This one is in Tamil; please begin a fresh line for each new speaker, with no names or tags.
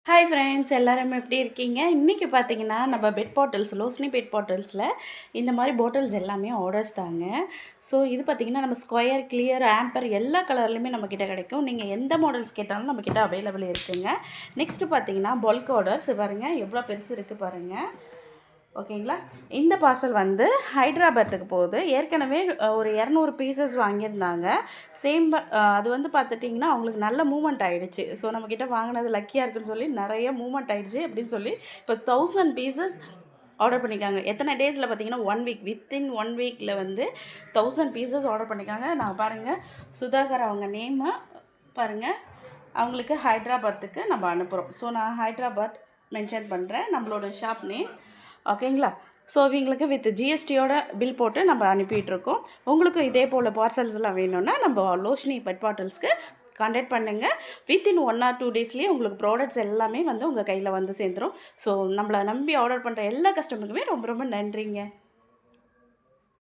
ஹாய் ஃப்ரெண்ட்ஸ் எல்லாரும் எப்படி இருக்கீங்க? இன்றைக்கி பார்த்தீங்கன்னா நம்ம பெட் பாட்டில்ஸ் லோஸ்னி பெட் பாட்டில்ஸில் இந்த மாதிரி பாட்டில்ஸ் எல்லாமே ஆர்டர்ஸ் தாங்க. ஸோ இது பார்த்திங்கன்னா நம்ம ஸ்கொயர், கிளியர், ஆம்பர் எல்லா கலர்லையுமே நம்மக்கிட்ட கிடைக்கும். நீங்கள் எந்த மாடல்ஸ் கேட்டாலும் நம்மக்கிட்ட அவைலபிள் இருக்குதுங்க. நெக்ஸ்ட்டு பார்த்தீங்கன்னா பல்க் ஆர்டர்ஸ் பாருங்கள் எவ்வளோ பெருசு இருக்குது பாருங்கள். ஓகேங்களா, இந்த பார்சல் வந்து ஹைதராபாத்துக்கு போகுது. ஏற்கனவே ஒரு 200 பீசஸ் வாங்கியிருந்தாங்க. சேம் அது வந்து பார்த்துட்டிங்கன்னா அவங்களுக்கு நல்ல மூவ்மெண்ட் ஆகிடுச்சு. ஸோ நம்மக்கிட்ட வாங்கினது லக்கியாக இருக்குன்னு சொல்லி நிறைய மூவ்மெண்ட் ஆகிடுச்சு அப்படின்னு சொல்லி இப்போ 1000 பீசஸ் ஆர்டர் பண்ணியிருக்காங்க. எத்தனை டேஸில் பார்த்தீங்கன்னா 1 வீக், வித்தின் 1 வீக்கில் வந்து 1000 பீசஸ் ஆர்டர் பண்ணியிருக்காங்க. நான் பாருங்கள் சுதாகர் அவங்க நேமை பாருங்கள், அவங்களுக்கு ஹைதராபாத்துக்கு நம்ம அனுப்புகிறோம். ஸோ நான் ஹைதராபாத் மென்ஷன் பண்ணுறேன் நம்மளோட ஷாப் நேம். ஓகேங்களா, ஸோ இவங்களுக்கு வித் ஜிஎஸ்டியோட பில் போட்டு நம்ம அனுப்பிட்டுருக்கோம். உங்களுக்கும் இதே போல் பார்சல்ஸ்லாம் வேணும்னா நம்ம லோஷினி பெட் பாட்டில்ஸ்க்கு கான்டாக்ட் பண்ணுங்கள். வித்தின் 1 or 2 டேஸ்லேயே உங்களுக்கு ப்ராடக்ட்ஸ் எல்லாமே வந்து உங்கள் கையில் வந்து சேர்ந்துடும். ஸோ நம்மளை நம்பி ஆர்டர் பண்ணுற எல்லா கஸ்டமருக்குமே ரொம்ப ரொம்ப நன்றிங்க.